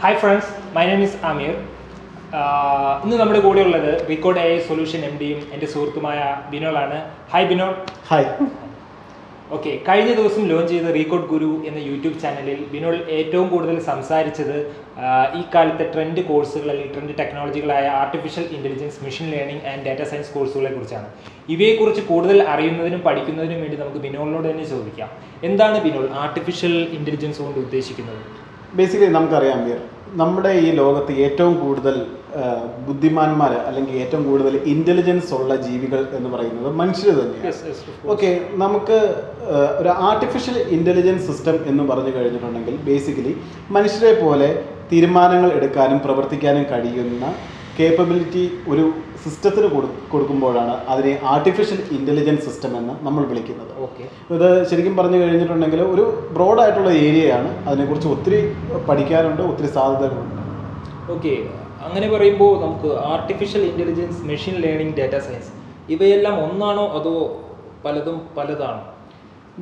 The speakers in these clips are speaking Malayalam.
Hi friends, my name is Amir. ഇന്ന് നമ്മുടെ കൂടെ ഉള്ളത് റീകോഡ് AI സൊല്യൂഷൻ MDയും എൻ്റെ സുഹൃത്തുമായ ബിനോളാണ്. ഹായ് ബിനോൾ. ഹായ്. ഓക്കെ, കഴിഞ്ഞ ദിവസം ലോഞ്ച് ചെയ്ത റീകോഡ് ഗുരു എന്ന യൂട്യൂബ് ചാനലിൽ ബിനോൾ ഏറ്റവും കൂടുതൽ സംസാരിച്ചത് ഈ കാലത്തെ ട്രെൻഡ് കോഴ്സുകൾ അല്ലെങ്കിൽ ട്രെൻഡ് ടെക്നോളജികളായ artificial intelligence, machine learning and data science കോഴ്സുകളെ കുറിച്ചാണ്. ഇവയെക്കുറിച്ച് കൂടുതൽ അറിയുന്നതിനും പഠിക്കുന്നതിനും വേണ്ടി നമുക്ക് ബിനോളിനോട് തന്നെ ചോദിക്കാം. എന്താണ് ബിനോൾ ആർട്ടിഫിഷ്യൽ ഇൻ്റലിജൻസ് കൊണ്ട് ഉദ്ദേശിക്കുന്നത്? ബേസിക്കലി നമുക്കറിയാം, നമ്മുടെ ഈ ലോകത്ത് ഏറ്റവും കൂടുതൽ ബുദ്ധിമാന്മാർ അല്ലെങ്കിൽ ഏറ്റവും കൂടുതൽ ഇൻ്റലിജൻസ് ഉള്ള ജീവികൾ എന്ന് പറയുന്നത് മനുഷ്യർ തന്നെയാണ്. ഓക്കെ, നമുക്ക് ഒരു ആർട്ടിഫിഷ്യൽ ഇൻ്റലിജൻസ് സിസ്റ്റം എന്ന് പറഞ്ഞു കഴിഞ്ഞിട്ടുണ്ടെങ്കിൽ ബേസിക്കലി മനുഷ്യരെ പോലെ തീരുമാനങ്ങൾ എടുക്കാനും പ്രവർത്തിക്കാനും കഴിയുന്ന കേപ്പബിലിറ്റി ഒരു സിസ്റ്റത്തിന് കൊടുക്കുമ്പോഴാണ് അതിനെ ആർട്ടിഫിഷ്യൽ ഇൻ്റലിജൻസ് സിസ്റ്റം എന്ന് നമ്മൾ വിളിക്കുന്നത്. ഇത് ശരിക്കും പറഞ്ഞു കഴിഞ്ഞിട്ടുണ്ടെങ്കിൽ ഒരു ബ്രോഡായിട്ടുള്ള ഏരിയയാണ്. അതിനെക്കുറിച്ച് ഒത്തിരി പഠിക്കാനുണ്ട്, ഒത്തിരി സാധ്യതകളുണ്ട്. ഓക്കെ, അങ്ങനെ പറയുമ്പോൾ നമുക്ക് artificial intelligence, machine learning, data science ഇവയെല്ലാം ഒന്നാണോ അതോ പലതും പലതാണോ?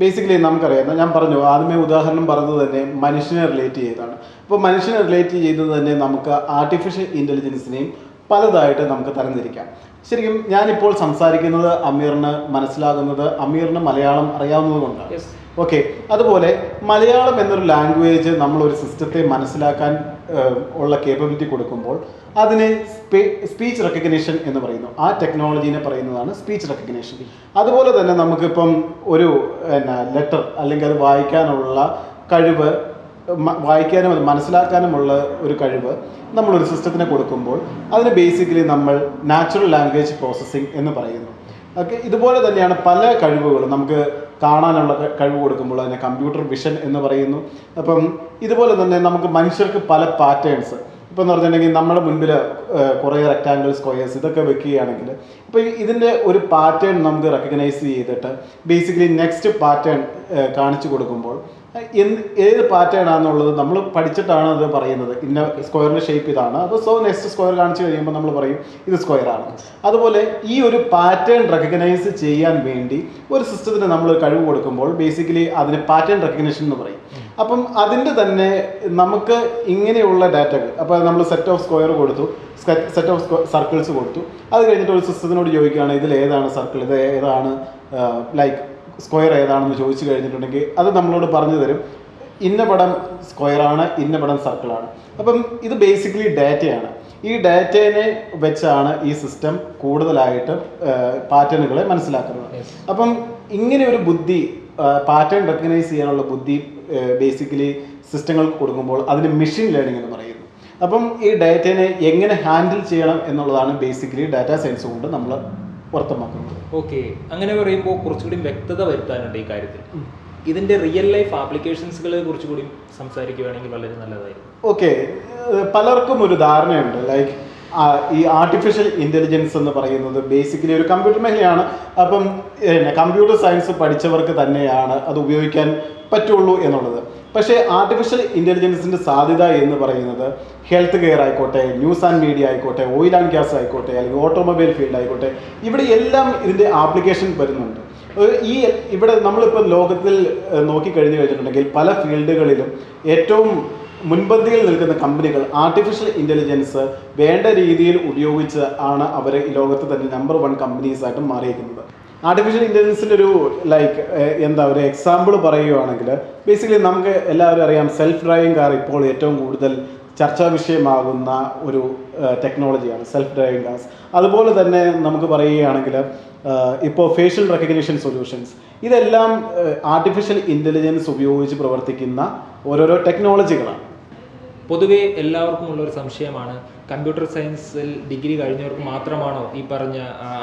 ബേസിക്കലി നമുക്കറിയാം, ഞാൻ പറഞ്ഞു ആദ്യമേ ഉദാഹരണം പറഞ്ഞത് തന്നെ മനുഷ്യനെ റിലേറ്റ് ചെയ്തതാണ്. അപ്പോൾ മനുഷ്യനെ റിലേറ്റ് ചെയ്തത് തന്നെ നമുക്ക് ആർട്ടിഫിഷ്യൽ ഇൻ്റലിജൻസിനെയും പലതായിട്ട് നമുക്ക് തരംതിരിക്കാം. ശരിക്കും ഞാനിപ്പോൾ സംസാരിക്കുന്നത് അമീറിന് മനസ്സിലാകുന്നത് അമീറിന് മലയാളം അറിയാവുന്നത് കൊണ്ടാണ്. ഓക്കെ, അതുപോലെ മലയാളം എന്നൊരു ലാംഗ്വേജ് നമ്മളൊരു സിസ്റ്റത്തെ മനസ്സിലാക്കാൻ ഉള്ള കേപ്പബിലിറ്റി കൊടുക്കുമ്പോൾ അതിനെ സ്പീച്ച് റെക്കഗ്നിഷൻ എന്ന് പറയുന്നു. ആ ടെക്നോളജീനെ പറയുന്നതാണ് സ്പീച്ച് റെക്കഗ്നിഷൻ. അതുപോലെ തന്നെ നമുക്കിപ്പം ഒരു ലെറ്റർ അല്ലെങ്കിൽ അത് വായിക്കാനുള്ള കഴിവ്, വായിക്കാനും അത് മനസ്സിലാക്കാനുമുള്ള ഒരു കഴിവ് നമ്മളൊരു സിസ്റ്റത്തിന് കൊടുക്കുമ്പോൾ അതിന് ബേസിക്കലി നമ്മൾ നാച്ചുറൽ ലാംഗ്വേജ് പ്രോസസ്സിംഗ് എന്ന് പറയുന്നു. ഓക്കെ, ഇതുപോലെ തന്നെയാണ് പല കഴിവുകളും നമുക്ക് കാണാനുള്ള കഴിവ് കൊടുക്കുമ്പോൾ അതിനെ കമ്പ്യൂട്ടർ വിഷൻ എന്ന് പറയുന്നു. അപ്പം ഇതുപോലെ തന്നെ നമുക്ക് മനുഷ്യർക്ക് പല പാറ്റേൺസ്, ഇപ്പോൾ എന്ന് പറഞ്ഞിട്ടുണ്ടെങ്കിൽ നമ്മുടെ മുൻപിൽ കുറേ റെക്റ്റാങ്കിൾ, സ്ക്വയേഴ്സ് ഇതൊക്കെ വെക്കുകയാണെങ്കിൽ ഇപ്പോൾ ഇതിൻ്റെ ഒരു പാറ്റേൺ നമുക്ക് റെക്കഗ്നൈസ് ചെയ്തിട്ട് ബേസിക്കലി നെക്സ്റ്റ് പാറ്റേൺ കാണിച്ചു കൊടുക്കുമ്പോൾ ഏത് പാറ്റേൺ ആണെന്നുള്ളത് നമ്മൾ പഠിച്ചിട്ടാണ് അത് പറയുന്നത്. ഇന്ന സ്ക്വയറിൻ്റെ ഷേപ്പ് ഇതാണ്, അപ്പോൾ സോ നെക്സ്റ്റ് സ്ക്വയർ കാണിച്ചു കഴിയുമ്പോൾ നമ്മൾ പറയും ഇത് സ്ക്വയർ ആണ്. അതുപോലെ ഈ ഒരു പാറ്റേൺ റെക്കഗ്നൈസ് ചെയ്യാൻ വേണ്ടി ഒരു സിസ്റ്റത്തിന് നമ്മൾ കഴിവ് കൊടുക്കുമ്പോൾ ബേസിക്കലി അതിന് പാറ്റേൺ റെക്കഗ്നിഷൻ എന്ന് പറയും. അപ്പം അതിൻ്റെ തന്നെ നമുക്ക് ഇങ്ങനെയുള്ള ഡാറ്റകൾ, അപ്പോൾ നമ്മൾ സെറ്റ് ഓഫ് സ്ക്വയർ കൊടുത്തു, സെറ്റ് ഓഫ് സർക്കിൾസ് കൊടുത്തു. അത് കഴിഞ്ഞിട്ട് ഒരു സിസ്റ്റത്തിനോട് ചോദിക്കുകയാണ് ഇതിൽ ഏതാണ് സർക്കിൾ, ഇത് ഏതാണ് ലൈക്ക് സ്ക്വയർ ഏതാണെന്ന് ചോദിച്ചു കഴിഞ്ഞിട്ടുണ്ടെങ്കിൽ അത് നമ്മളോട് പറഞ്ഞു തരും. ഇന്ന പടം സ്ക്വയറാണ്, ഇന്ന പടം സർക്കിളാണ്. അപ്പം ഇത് ബേസിക്കലി ഡാറ്റയാണ്. ഈ ഡാറ്റേനെ വെച്ചാണ് ഈ സിസ്റ്റം കൂടുതലായിട്ട് പാറ്റേണുകളെ മനസ്സിലാക്കുന്നത്. അപ്പം ഇങ്ങനെ ഒരു ബുദ്ധി, പാറ്റേൺ റെക്കഗ്നൈസ് ചെയ്യാനുള്ള ബുദ്ധി ബേസിക്കലി സിസ്റ്റങ്ങൾക്ക് കൊടുക്കുമ്പോൾ അതിന് മെഷീൻ ലേണിംഗ് എന്ന് പറയുന്നു. അപ്പം ഈ ഡാറ്റേനെ എങ്ങനെ ഹാൻഡിൽ ചെയ്യണം എന്നുള്ളതാണ് ബേസിക്കലി ഡാറ്റാ സയൻസ് കൊണ്ട് നമ്മൾ പുറത്തമാക്കുന്നത്. ഓക്കെ, അങ്ങനെ പറയുമ്പോൾ കുറച്ചുകൂടി വ്യക്തത വരുത്താനുണ്ട് ഈ കാര്യത്തിൽ. ഇതിൻ്റെ റിയൽ ലൈഫ് ആപ്ലിക്കേഷൻസുകളെ കുറിച്ച് കൂടി സംസാരിക്കുകയാണെങ്കിൽ വളരെ നല്ലതായിരുന്നു. ഓക്കെ, പലർക്കും ഒരു ധാരണയുണ്ട് ലൈക്ക് ഈ ആർട്ടിഫിഷ്യൽ ഇൻ്റലിജൻസ് എന്ന് പറയുന്നത് ബേസിക്കലി ഒരു കമ്പ്യൂട്ടർ മേഖലയാണ്. അപ്പം കമ്പ്യൂട്ടർ സയൻസ് പഠിച്ചവർക്ക് തന്നെയാണ് അത് ഉപയോഗിക്കാൻ പറ്റുള്ളൂ എന്നുള്ളത്. പക്ഷേ ആർട്ടിഫിഷ്യൽ ഇൻ്റലിജൻസിൻ്റെ സാധ്യത എന്ന് പറയുന്നത് ഹെൽത്ത് കെയർ ആയിക്കോട്ടെ, ന്യൂസ് ആൻഡ് മീഡിയ ആയിക്കോട്ടെ, ഓയിൽ ആൻഡ് ഗ്യാസ് ആയിക്കോട്ടെ, അല്ലെങ്കിൽ ഓട്ടോമൊബൈൽ ഫീൽഡ് ആയിക്കോട്ടെ, ഇവിടെ എല്ലാം ഇതിൻ്റെ ആപ്ലിക്കേഷൻ വരുന്നുണ്ട്. ഇവിടെ നമ്മളിപ്പോൾ ലോകത്തിൽ നോക്കിക്കഴിഞ്ഞു കഴിഞ്ഞിട്ടുണ്ടെങ്കിൽ പല ഫീൽഡുകളിലും ഏറ്റവും മുൻപന്തിയിൽ നിൽക്കുന്ന കമ്പനികൾ ആർട്ടിഫിഷ്യൽ ഇൻ്റലിജൻസ് വേണ്ട രീതിയിൽ ഉപയോഗിച്ച് ആണ് അവർ ഈ ലോകത്ത് തന്നെ നമ്പർ 1 കമ്പനീസായിട്ട് മാറിയിരിക്കുന്നത്. ആർട്ടിഫിഷ്യൽ ഇൻ്റലിജൻസിൻ്റെ ഒരു ഒരു എക്സാമ്പിൾ പറയുകയാണെങ്കിൽ ബേസിക്കലി നമുക്ക് എല്ലാവരും അറിയാം, സെൽഫ് ഡ്രൈവിംഗ് കാർ ഇപ്പോൾ ഏറ്റവും കൂടുതൽ ചർച്ചാ വിഷയമാകുന്ന ഒരു ടെക്നോളജിയാണ് സെൽഫ് ഡ്രൈവിംഗ് കാർസ്. അതുപോലെ തന്നെ നമുക്ക് പറയുകയാണെങ്കിൽ ഇപ്പോൾ ഫേഷ്യൽ റെക്കഗ്നിഷൻ സൊല്യൂഷൻസ്, ഇതെല്ലാം ആർട്ടിഫിഷ്യൽ ഇൻ്റലിജൻസ് ഉപയോഗിച്ച് പ്രവർത്തിക്കുന്ന ഓരോരോ ടെക്നോളജികളാണ്. പൊതുവേ എല്ലാവർക്കും ഉള്ളൊരു സംശയമാണ്, കമ്പ്യൂട്ടർ സയൻസിൽ ഡിഗ്രി കഴിഞ്ഞവർക്ക് മാത്രമാണോ ഈ പറഞ്ഞ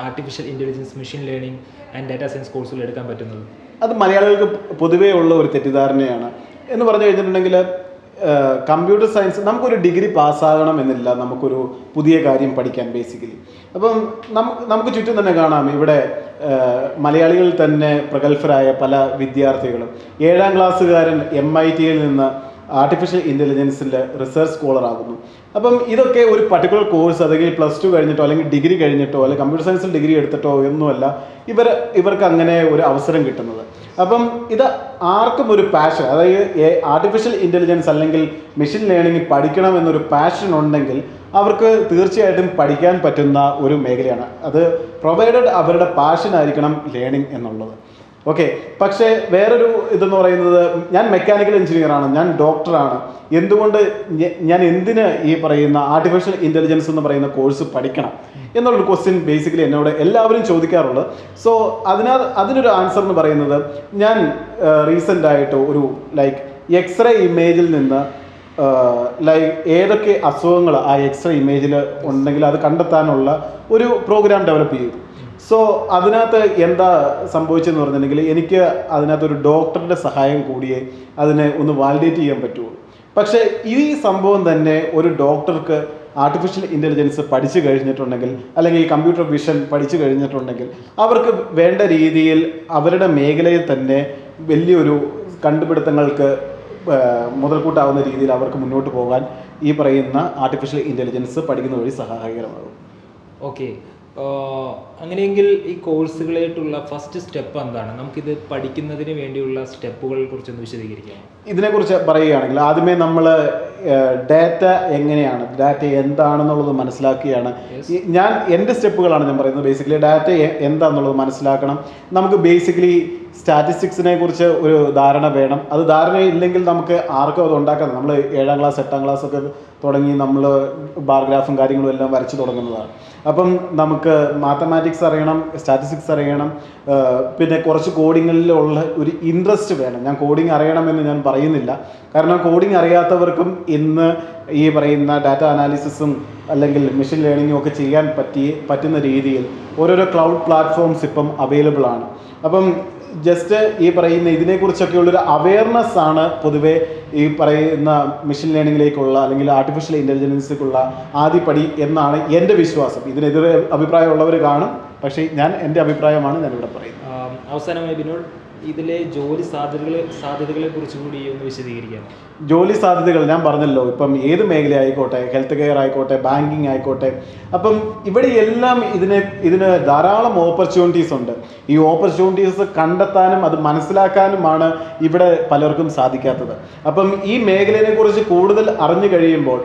artificial intelligence, machine learning and data science കോഴ്സുകൾ എടുക്കാൻ പറ്റുന്നത്? അത് മലയാളികൾക്ക് പൊതുവേ ഉള്ള ഒരു തെറ്റിദ്ധാരണയാണ്. എന്ന് പറഞ്ഞു കഴിഞ്ഞിട്ടുണ്ടെങ്കിൽ കമ്പ്യൂട്ടർ സയൻസ് നമുക്കൊരു ഡിഗ്രി പാസ്സാകണം എന്നില്ല നമുക്കൊരു പുതിയ കാര്യം പഠിക്കാൻ ബേസിക്കലി. അപ്പം നമുക്ക് ചുറ്റും തന്നെ കാണാം, ഇവിടെ മലയാളികളിൽ തന്നെ പ്രഗത്ഭരായ പല വിദ്യാർത്ഥികളും 7ാം ക്ലാസ്സുകാരൻ MITയിൽ നിന്ന് ആർട്ടിഫിഷ്യൽ ഇൻ്റലിജൻസിൻ്റെ റിസർച്ച് സ്കോളർ ആകുന്നു. അപ്പം ഇതൊക്കെ ഒരു പർട്ടിക്കുലർ കോഴ്സ് അല്ലെങ്കിൽ +2 കഴിഞ്ഞിട്ടോ അല്ലെങ്കിൽ ഡിഗ്രി കഴിഞ്ഞിട്ടോ അല്ലെങ്കിൽ കമ്പ്യൂട്ടർ സയൻസിൽ ഡിഗ്രി എടുത്തിട്ടോ ഒന്നുമല്ല ഇവർക്ക് അങ്ങനെ ഒരു അവസരം കിട്ടുന്നത്. അപ്പം ഇത് ആർക്കും ഒരു പാഷൻ, അതായത് ആർട്ടിഫിഷ്യൽ ഇൻ്റലിജൻസ് അല്ലെങ്കിൽ മെഷീൻ ലേണിംഗ് പഠിക്കണം എന്നൊരു പാഷൻ ഉണ്ടെങ്കിൽ അവർക്ക് തീർച്ചയായിട്ടും പഠിക്കാൻ പറ്റുന്ന ഒരു മേഖലയാണ് അത്, പ്രൊവൈഡഡ് അവരുടെ പാഷൻ ആയിരിക്കണം ലേണിംഗ് എന്നുള്ളത്. ഓക്കെ, പക്ഷേ വേറൊരു ഇതെന്ന് പറയുന്നത്, ഞാൻ മെക്കാനിക്കൽ എഞ്ചിനീയറാണ്, ഞാൻ ഡോക്ടറാണ്, എന്തുകൊണ്ട് ഞാൻ എന്തിന് ഈ പറയുന്ന ആർട്ടിഫിഷ്യൽ ഇൻ്റലിജൻസ് എന്ന് പറയുന്ന കോഴ്സ് പഠിക്കണം എന്നുള്ളൊരു ക്വസ്റ്റ്യൻ ബേസിക്കലി എന്നോട് എല്ലാവരും ചോദിക്കാറുള്ളത്. സോ അതിനൊരു ആൻസർ എന്ന് പറയുന്നത്, ഞാൻ റീസെൻ്റായിട്ട് ഒരു എക്സ്റേ ഇമേജിൽ നിന്ന് ഏതൊക്കെ അസുഖങ്ങൾ ആ എക്സ്റേ ഇമേജിൽ ഉണ്ടെങ്കിൽ അത് കണ്ടെത്താനുള്ള ഒരു പ്രോഗ്രാം ഡെവലപ്പ് ചെയ്തു. സോ അതിനകത്ത് എന്താ സംഭവിച്ചതെന്ന് പറഞ്ഞിട്ടുണ്ടെങ്കിൽ, എനിക്ക് അതിനകത്തൊരു ഡോക്ടറുടെ സഹായം കൂടിയേ അതിനെ ഒന്ന് വാലിഡേറ്റ് ചെയ്യാൻ പറ്റുള്ളൂ. പക്ഷേ ഈ സംഭവം തന്നെ ഒരു ഡോക്ടർക്ക് ആർട്ടിഫിഷ്യൽ ഇൻ്റലിജൻസ് പഠിച്ചു കഴിഞ്ഞിട്ടുണ്ടെങ്കിൽ, അല്ലെങ്കിൽ കമ്പ്യൂട്ടർ വിഷൻ പഠിച്ചു കഴിഞ്ഞിട്ടുണ്ടെങ്കിൽ, അവർക്ക് വേണ്ട രീതിയിൽ അവരുടെ മേഖലയിൽ തന്നെ വലിയൊരു കണ്ടുപിടുത്തങ്ങൾക്ക് മുതൽക്കൂട്ടാവുന്ന രീതിയിൽ അവർക്ക് മുന്നോട്ട് പോകാൻ ഈ പറയുന്ന ആർട്ടിഫിഷ്യൽ ഇൻ്റലിജൻസ് പഠിക്കുന്ന വഴി സഹായകരമാകും. ഓക്കെ, അങ്ങനെയെങ്കിൽ ഈ കോഴ്സുകളായിട്ടുള്ള ഫസ്റ്റ് സ്റ്റെപ്പ് എന്താണ്? നമുക്കിത് പഠിക്കുന്നതിന് വേണ്ടിയുള്ള സ്റ്റെപ്പുകളെ കുറിച്ചൊന്ന് വിശദീകരിക്കാം. ഇതിനെക്കുറിച്ച് പറയുകയാണെങ്കിൽ, ആദ്യമേ നമ്മൾ ഡാറ്റ എങ്ങനെയാണ്, ഡാറ്റ എന്താണെന്നുള്ളത് മനസ്സിലാക്കുകയാണ്. ഞാൻ എൻ്റെ സ്റ്റെപ്പുകളാണ് ഞാൻ പറയുന്നത്. ബേസിക്കലി ഡാറ്റ എന്താണെന്നുള്ളത് മനസ്സിലാക്കണം. നമുക്ക് ബേസിക്കലി സ്റ്റാറ്റിസ്റ്റിക്സിനെ കുറിച്ച് ഒരു ധാരണ വേണം. അത് ധാരണയില്ലെങ്കിൽ നമുക്ക് ആർക്കും അത് ഉണ്ടാക്കാം. നമ്മൾ 7ാം ക്ലാസ് 8ാം ക്ലാസ് ഒക്കെ തുടങ്ങി നമ്മൾ ബാർഗ്രാഫും കാര്യങ്ങളും എല്ലാം വരച്ച് തുടങ്ങുന്നതാണ്. അപ്പം നമുക്ക് മാത്തമാറ്റിക്സ് അറിയണം, സ്റ്റാറ്റിസ്റ്റിക്സ് അറിയണം, പിന്നെ കുറച്ച് കോഡിങ്ങിലുള്ള ഒരു ഇൻട്രസ്റ്റ് വേണം. ഞാൻ കോഡിങ് അറിയണമെന്ന് ഞാൻ പറയുന്നില്ല, കാരണം കോഡിങ് അറിയാത്തവർക്കും ഇന്ന് ഈ പറയുന്ന ഡാറ്റ അനാലിസിസും അല്ലെങ്കിൽ മെഷീൻ ലേണിങ്ങും ഒക്കെ ചെയ്യാൻ പറ്റുന്ന രീതിയിൽ ഓരോരോ ക്ലൗഡ് പ്ലാറ്റ്ഫോംസ് ഇപ്പം അവൈലബിൾ ആണ്. അപ്പം ജസ്റ്റ് ഈ പറയുന്ന ഇതിനെക്കുറിച്ചൊക്കെയുള്ളൊരു അവെയർനെസ് ആണ് പൊതുവേ ഈ പറയുന്ന മെഷീൻ ലേണിങ്ങിലേക്കുള്ള അല്ലെങ്കിൽ ആർട്ടിഫിഷ്യൽ ഇൻ്റലിജൻസിലേക്കുള്ള ആദ്യപടി എന്നാണ് എൻ്റെ വിശ്വാസം. ഇതിനെതിരെ അഭിപ്രായമുള്ളവർ കാണും, പക്ഷേ എൻ്റെ അഭിപ്രായമാണ് ഞാനിവിടെ പറയുന്നത്. അവസാനമായി ബിനോദ്, ഇതിലെ ജോലി സാധ്യതകളെ കുറിച്ച് കൂടി ഒന്ന് വിശദീകരിക്കാം. ജോലി സാധ്യതകൾ ഞാൻ പറഞ്ഞല്ലോ, ഇപ്പം ഏത് മേഖല ആയിക്കോട്ടെ, ഹെൽത്ത് കെയർ ആയിക്കോട്ടെ, ബാങ്കിങ് ആയിക്കോട്ടെ, അപ്പം ഇവിടെ എല്ലാം ഇതിന് ധാരാളം ഓപ്പർച്യൂണിറ്റീസ് ഉണ്ട്. ഈ ഓപ്പർച്യൂണിറ്റീസ് കണ്ടെത്താനും അത് മനസ്സിലാക്കാനുമാണ് ഇവിടെ പലർക്കും സാധിക്കാത്തത്. അപ്പം ഈ മേഖലയെ കുറിച്ച് കൂടുതൽ അറിഞ്ഞു കഴിയുമ്പോൾ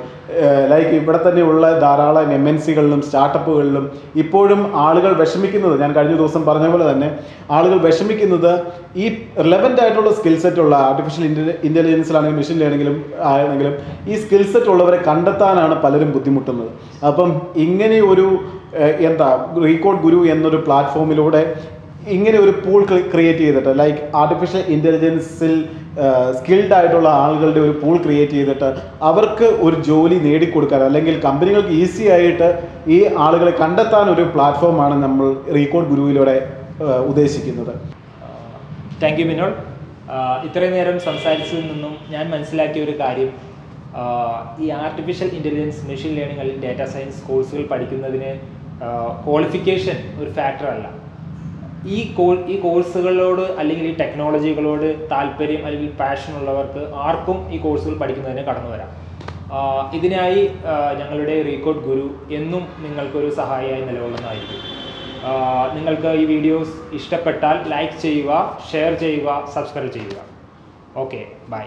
ഇവിടെ തന്നെയുള്ള ധാരാളം MNCകളിലും സ്റ്റാർട്ടപ്പുകളിലും ഇപ്പോഴും ആളുകൾ വിഷമിക്കുന്നത്, ഞാൻ കഴിഞ്ഞ ദിവസം പറഞ്ഞ പോലെ തന്നെ ആളുകൾ വിഷമിക്കുന്നത് ഈ റിലവൻ്റ് ആയിട്ടുള്ള സ്കിൽ സെറ്റ് ഉള്ള ആർട്ടിഫിഷ്യൽ ഇൻ്റലിജൻസിലാണെങ്കിലും മെഷീൻ ലേണിങ്ങിലും ആണെങ്കിലും ഈ സ്കിൽ സെറ്റ് ഉള്ളവരെ കണ്ടെത്താനാണ് പലരും ബുദ്ധിമുട്ടുന്നത്. അപ്പം ഇങ്ങനെ ഒരു റീകോഡ് ഗുരു എന്നൊരു പ്ലാറ്റ്ഫോമിലൂടെ ഇങ്ങനെ ഒരു പൂൾ ക്രിയേറ്റ് ചെയ്തിട്ട് ആർട്ടിഫിഷ്യൽ ഇൻ്റലിജൻസിൽ സ്കിൽഡ് ആയിട്ടുള്ള ആളുകളുടെ ഒരു പൂൾ ക്രിയേറ്റ് ചെയ്തിട്ട് അവർക്ക് ഒരു ജോലി നേടിക്കൊടുക്കാൻ, അല്ലെങ്കിൽ കമ്പനികൾക്ക് ഈസി ആയിട്ട് ഈ ആളുകളെ കണ്ടെത്താൻ ഒരു പ്ലാറ്റ്ഫോമാണ് നമ്മൾ റീകോഡ് ഗുരുവിലൂടെ ഉദ്ദേശിക്കുന്നത്. Thank you Binod. ഇത്രയും നേരം സംസാരിച്ചതിൽ നിന്നും ഞാൻ മനസ്സിലാക്കിയ ഒരു കാര്യം, ഈ ആർട്ടിഫിഷ്യൽ ഇൻ്റലിജൻസ്, മെഷീൻ ലേണിംഗ് അല്ലെങ്കിൽ ഡാറ്റാ സയൻസ് കോഴ്സുകൾ പഠിക്കുന്നതിന് ക്വാളിഫിക്കേഷൻ ഒരു ഫാക്ടർ അല്ല. ഈ കോഴ്സുകളോട് അല്ലെങ്കിൽ ഈ ടെക്നോളജികളോട് താല്പര്യം അല്ലെങ്കിൽ പാഷൻ ഉള്ളവർക്ക് ആർക്കും ഈ കോഴ്സുകൾ പഠിക്കുന്നതിന് കടന്നു വരാം. ഇതിനായി ഞങ്ങളുടെ റീകോഡ് ഗുരു എന്നും നിങ്ങൾക്കൊരു സഹായിയായി നിലകൊള്ളുന്നതായിരിക്കും. നിങ്ങൾക്ക് ഈ വീഡിയോസ് ഇഷ്ടപ്പെട്ടാൽ ലൈക്ക് ചെയ്യുക, ഷെയർ ചെയ്യുക, സബ്സ്ക്രൈബ് ചെയ്യുക. Okay, by.